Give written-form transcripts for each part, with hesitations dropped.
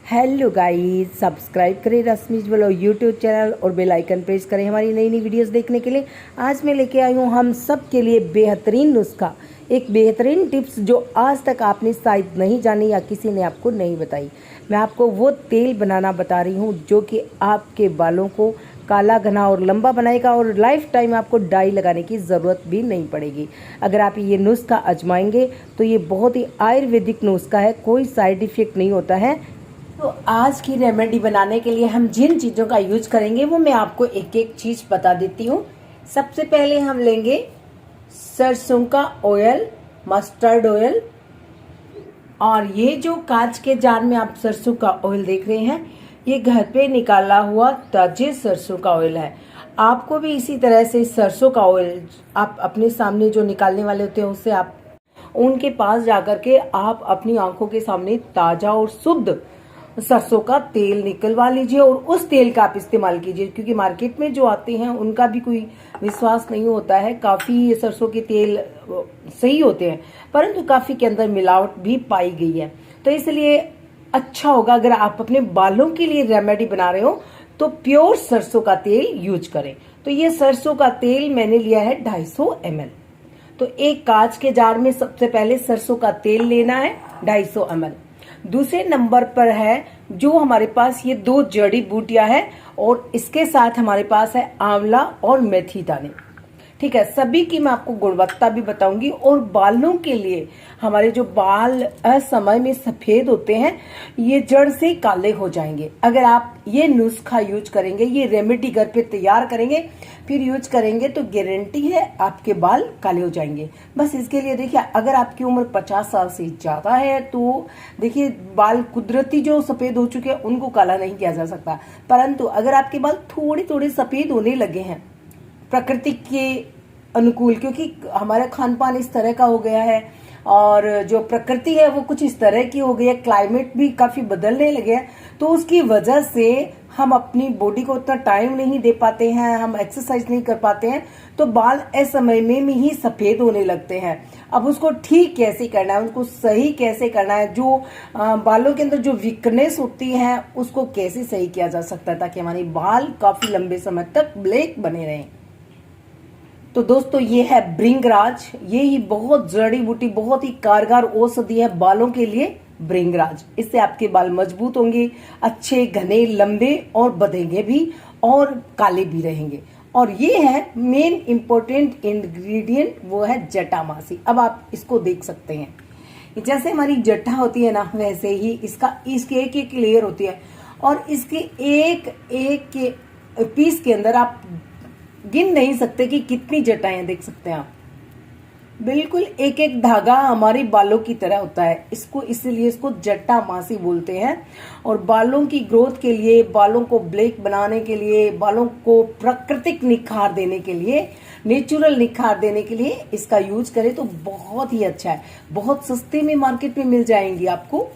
Hello guys, subscribe करें रश्मिज blog YouTube channel और bell icon press करें हमारी नई नई वीडियोस देखने के लिए। आज मैं लेके आई हूँ हम सब के लिए बेहतरीन नुस्खा, एक बेहतरीन टिप्स जो आज तक आपने शायद नहीं जानी या किसी ने आपको नहीं बताई। मैं आपको वो तेल बनाना बता रही हूँ जो कि आपके बालों को काला, घना और लंबा बनाएगा और लाइफ टाइम आपको डाई लगाने की ज़रूरत भी नहीं पड़ेगी। अगर आप ये नुस्खा आजमाएंगे तो ये बहुत ही आयुर्वेदिक नुस्खा है, कोई साइड इफ़ेक्ट नहीं होता है। तो आज की रेमेडी बनाने के लिए हम जिन चीज़ों का यूज करेंगे वो मैं आपको एक एक चीज़ बता देती हूँ। सबसे पहले हम लेंगे सरसों का ऑयल, मस्टर्ड ऑयल। और ये जो कांच के जार में आप सरसों का ऑयल देख रहे हैं, ये घर पे निकाला हुआ ताजे सरसों का ऑयल है। आपको भी इसी तरह से सरसों का ऑयल आप अपने सामने जो निकालने वाले होते हैं उससे आप उनके पास जाकर के आप अपनी आंखों के सामने ताजा और शुद्ध सरसों का तेल निकलवा लीजिए और उस तेल का आप इस्तेमाल कीजिए, क्योंकि मार्केट में जो आते हैं उनका भी कोई विश्वास नहीं होता है। काफ़ी सरसों के तेल सही होते हैं परंतु काफ़ी के अंदर मिलावट भी पाई गई है। तो इसलिए अच्छा होगा अगर आप अपने बालों के लिए रेमेडी बना रहे हो तो प्योर सरसों का तेल यूज करें। तो ये सरसों का तेल मैंने लिया है 250 ml। तो एक कांच के जार में सबसे पहले सरसों का तेल लेना है 250 ml। दूसरे नंबर पर है जो हमारे पास ये 2 जड़ी बूटियां है और इसके साथ हमारे पास है आंवला और मेथी दाने। ठीक है, सभी की मैं आपको गुणवत्ता भी बताऊंगी। और बालों के लिए हमारे जो बाल असमय में सफेद होते हैं ये जड़ से काले हो जाएंगे अगर आप ये नुस्खा यूज करेंगे, ये रेमेडी घर पे तैयार करेंगे फिर यूज करेंगे तो गारंटी है आपके बाल काले हो जाएंगे। बस इसके लिए देखिए, अगर आपकी उम्र 50 साल से ज्यादा है तो देखिए बाल कुदरती जो सफेद हो चुके हैं उनको काला नहीं किया जा सकता, परंतु अगर आपके बाल थोड़े थोड़े सफेद होने लगे हैं प्रकृति के अनुकूल, क्योंकि हमारा खान पान इस तरह का हो गया है और जो प्रकृति है वो कुछ इस तरह की हो गई है, क्लाइमेट भी काफी बदलने लगे हैं, तो उसकी वजह से हम अपनी बॉडी को उतना टाइम नहीं दे पाते हैं, हम एक्सरसाइज नहीं कर पाते हैं, तो बाल असमय में ही सफेद होने लगते हैं। अब उसको ठीक कैसे करना है, उसको सही कैसे करना है, जो बालों के अंदर जो वीकनेस होती है उसको कैसे सही किया जा सकता है ताकि हमारे बाल काफी लंबे समय तक ब्लैक बने रहें। तो दोस्तों ये है भृंगराज, ये ही बहुत जड़ी बूटी, बहुत ही कारगर औषधि है बालों के लिए भृंगराज। इससे आपके बाल मजबूत होंगे, अच्छे घने लंबे और बधेंगे भी और काले भी रहेंगे। और ये है मेन इंपॉर्टेंट इंग्रेडिएंट, वो है जटामासी। अब आप इसको देख सकते हैं, जैसे हमारी जटा होती है ना वैसे ही इसके एक एक लेयर होती है और इसके एक एक के पीस के अंदर आप गिन नहीं सकते कि कितनी जटाएं, देख सकते हैं आप। बिल्कुल एक एक धागा हमारे बालों की तरह होता है, इसलिए इसको जटा मासी बोलते हैं। और बालों की ग्रोथ के लिए, बालों को ब्लैक बनाने के लिए, बालों को प्राकृतिक निखार देने के लिए, नेचुरल निखार देने के लिए इसका यूज करें तो बहुत ही अच्छा है। बहुत सस्ते में मार्केट में मिल जाएंगी आपको।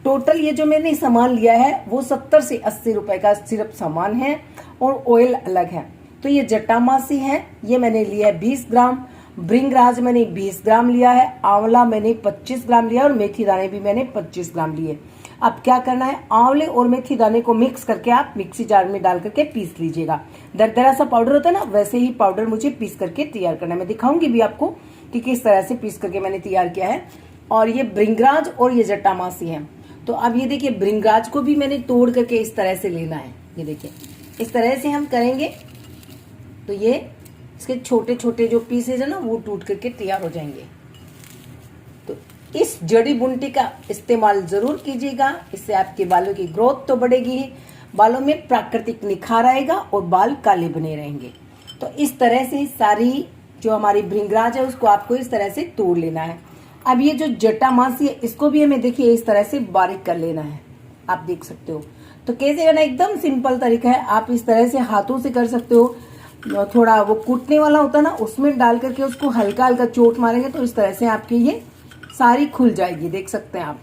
टोटल ये जो मैंने सामान लिया है वो 70 से 80 रुपए का सिर्फ सामान है और ऑयल अलग है। तो ये जटामासी है, ये मैंने लिया है 20 ग्राम, भृंगराज मैंने 20 ग्राम लिया है, आंवला मैंने 25 ग्राम लिया और मेथी दाने भी मैंने 25 ग्राम लिए। अब क्या करना है, आंवले और मेथी दाने को मिक्स करके आप मिक्सी जार में डाल करके पीस लीजिएगा। दरदरा सा पाउडर होता है ना, वैसे ही पाउडर मुझे पीस करके तैयार करना है। मैं दिखाऊंगी भी आपको कि किस तरह से पीस करके मैंने तैयार किया है। और ये भृंगराज और ये जटामासी है। तो अब ये देखिए, भृंगराज को भी मैंने तोड़ करके इस तरह से लेना है। ये देखिए इस तरह से हम करेंगे तो ये इसके छोटे छोटे जो पीसेज है ना वो टूट करके तैयार हो जाएंगे। तो इस जड़ी बूटी का इस्तेमाल जरूर कीजिएगा, इससे आपके बालों की ग्रोथ तो बढ़ेगी ही, बालों में प्राकृतिक निखार आएगा और बाल काले बने रहेंगे। तो इस तरह से सारी जो हमारी भृंगराज है उसको आपको इस तरह से तोड़ लेना है। अब ये जो जटामासी है इसको भी हमें देखिए इस तरह से बारीक कर लेना है। आप देख सकते हो तो कैसे करना, एकदम सिंपल तरीका है। आप इस तरह से हाथों से कर सकते हो, थोड़ा वो कूटने वाला होता है ना उसमें डाल करके उसको हल्का हल्का चोट मारेंगे तो इस तरह से आपकी ये सारी खुल जाएगी। देख सकते हैं आप,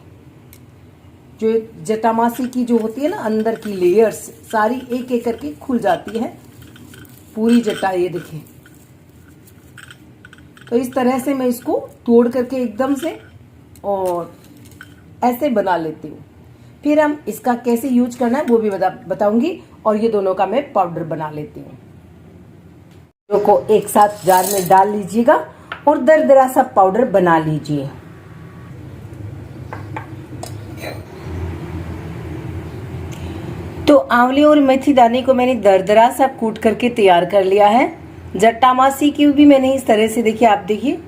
जो जटामासी की जो होती है ना अंदर की लेयर्स सारी एक एक करके खुल जाती है पूरी जटा। ये देखिए, तो इस तरह से मैं इसको तोड़ करके एकदम से और ऐसे बना लेती हूँ। फिर हम इसका कैसे यूज करना है वो भी बताऊंगी। और ये दोनों का मैं पाउडर बना लेती हूँ। दोनों को एक साथ जार में डाल लीजिएगा और दरदरा सा पाउडर बना लीजिए। तो आंवले और मेथी दाने को मैंने दरदरा सा कूट करके तैयार कर लिया है। जट्टामासी की भी मैंने इस तरह से, देखिए आप देखिए,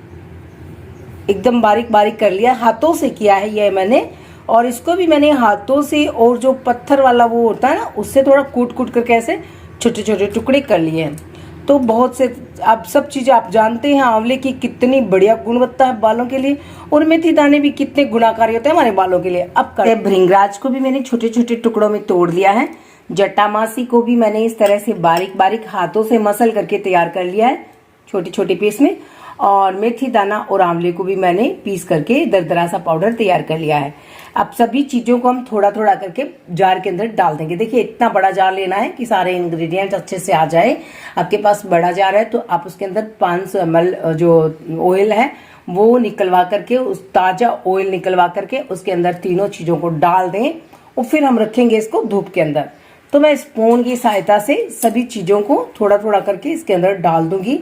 एकदम बारीक बारीक कर लिया, हाथों से किया है ये मैंने। और इसको भी मैंने हाथों से, और जो पत्थर वाला वो होता है ना, उससे थोड़ा कूट कूट करके ऐसे छोटे छोटे टुकड़े कर लिए हैं। तो बहुत से आप सब चीज़ें आप जानते हैं आंवले की कितनी बढ़िया गुणवत्ता है बालों के लिए, और मेथी दाने भी कितने गुणाकारी होते हैं हमारे बालों के लिए। अब करते हैं भृंगराज को भी मैंने छोटे छोटे टुकड़ों में तोड़ लिया है। जटामासी को भी मैंने इस तरह से बारीक बारीक हाथों से मसल करके तैयार कर लिया है छोटे छोटे पीस में। और मेथी दाना और आंवले को भी मैंने पीस करके दरदरा सा पाउडर तैयार कर लिया है। अब सभी चीज़ों को हम थोड़ा थोड़ा करके जार के अंदर डाल देंगे। देखिए इतना बड़ा जार लेना है कि सारे इंग्रेडिएंट्स अच्छे से आ जाए। आपके पास बड़ा जार है तो आप उसके अंदर 500 ml जो ऑयल है वो निकलवा करके, उस ताज़ा ऑयल निकलवा करके उसके अंदर तीनों चीज़ों को डाल दें और फिर हम रखेंगे इसको धूप के अंदर। तो मैं स्पून की सहायता से सभी चीज़ों को थोड़ा थोड़ा करके इसके अंदर डाल दूंगी।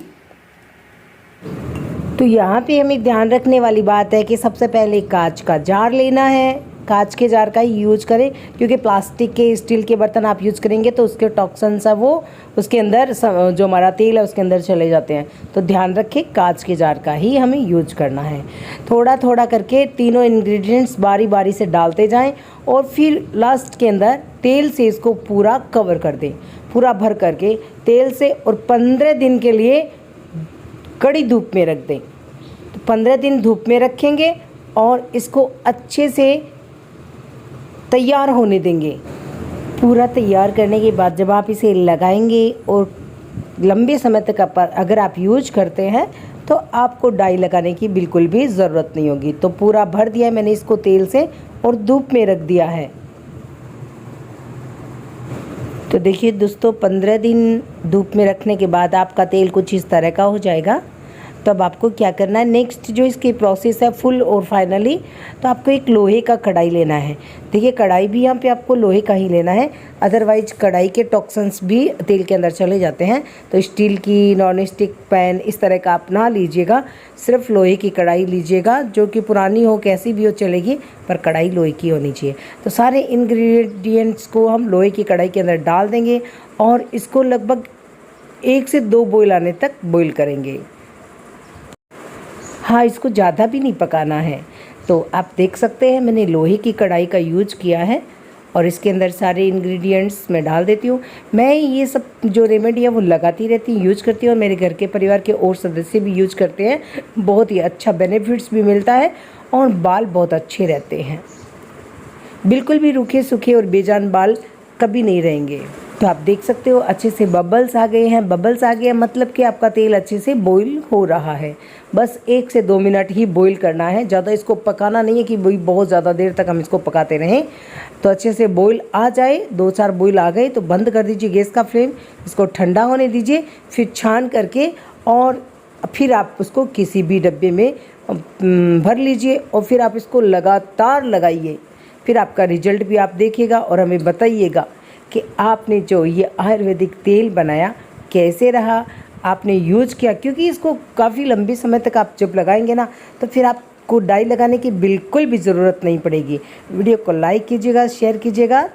तो यहाँ पे हमें ध्यान रखने वाली बात है कि सबसे पहले कांच का जार लेना है। कांच के जार का ही यूज करें, क्योंकि प्लास्टिक के, स्टील के बर्तन आप यूज करेंगे तो उसके टॉक्सिन्स है वो उसके अंदर, जो हमारा तेल है उसके अंदर चले जाते हैं। तो ध्यान रखें कांच के जार का ही हमें यूज करना है। थोड़ा थोड़ा करके तीनों इंग्रेडिएंट्स बारी बारी से डालते जाएं और फिर लास्ट के अंदर तेल से इसको पूरा कवर कर दें, पूरा भर करके तेल से, और 15 दिन के लिए कड़ी धूप में रख दें। तो 15 दिन धूप में रखेंगे और इसको अच्छे से तैयार होने देंगे। पूरा तैयार करने के बाद जब आप इसे लगाएंगे और लंबे समय तक अगर आप यूज करते हैं तो आपको डाई लगाने की बिल्कुल भी ज़रूरत नहीं होगी। तो पूरा भर दिया है मैंने इसको तेल से और धूप में रख दिया है। तो देखिए दोस्तों, 15 दिन धूप में रखने के बाद आपका तेल कुछ इस तरह का हो जाएगा। तब आपको क्या करना है, नेक्स्ट जो इसकी प्रोसेस है फुल और फाइनली, तो आपको एक लोहे का कढ़ाई लेना है। देखिए कढ़ाई भी यहाँ पे आपको लोहे का ही लेना है, अदरवाइज कढ़ाई के टॉक्सिन्स भी तेल के अंदर चले जाते हैं। तो स्टील की, नॉन स्टिक पैन इस तरह का आप ना लीजिएगा, सिर्फ लोहे की कढ़ाई लीजिएगा, जो कि पुरानी हो कैसी भी हो चलेगी, पर कढ़ाई लोहे की होनी चाहिए। तो सारे इंग्रेडिएंट्स को हम लोहे की कढ़ाई के अंदर डाल देंगे और इसको लगभग 1 से 2 बॉयल आने तक बॉयल करेंगे। हाँ, इसको ज़्यादा भी नहीं पकाना है। तो आप देख सकते हैं मैंने लोहे की कढ़ाई का यूज किया है और इसके अंदर सारे इंग्रेडिएंट्स मैं डाल देती हूँ। मैं ये सब जो रेमेडी है वो लगाती रहती हूँ, यूज करती हूँ, और मेरे घर के परिवार के और सदस्य भी यूज करते हैं। बहुत ही अच्छा बेनिफिट्स भी मिलता है और बाल बहुत अच्छे रहते हैं। बिल्कुल भी रूखे सूखे और बेजान बाल कभी नहीं रहेंगे। तो आप देख सकते हो अच्छे से बबल्स आ गए हैं। बबल्स आ गए मतलब कि आपका तेल अच्छे से बॉईल हो रहा है। बस 1 से 2 मिनट ही बॉईल करना है, ज़्यादा इसको पकाना नहीं है कि भाई बहुत ज़्यादा देर तक हम इसको पकाते रहें। तो अच्छे से बॉईल आ जाए, 2-4 बॉईल आ गए तो बंद कर दीजिए गैस का फ्लेम, इसको ठंडा होने दीजिए, फिर छान करके और फिर आप उसको किसी भी डब्बे में भर लीजिए और फिर आप इसको लगातार लगाइए। फिर आपका रिजल्ट भी आप देखिएगा और हमें बताइएगा कि आपने जो ये आयुर्वेदिक तेल बनाया कैसे रहा, आपने यूज किया। क्योंकि इसको काफ़ी लंबे समय तक आप जब लगाएंगे ना तो फिर आपको डाई लगाने की बिल्कुल भी ज़रूरत नहीं पड़ेगी। वीडियो को लाइक कीजिएगा, शेयर कीजिएगा।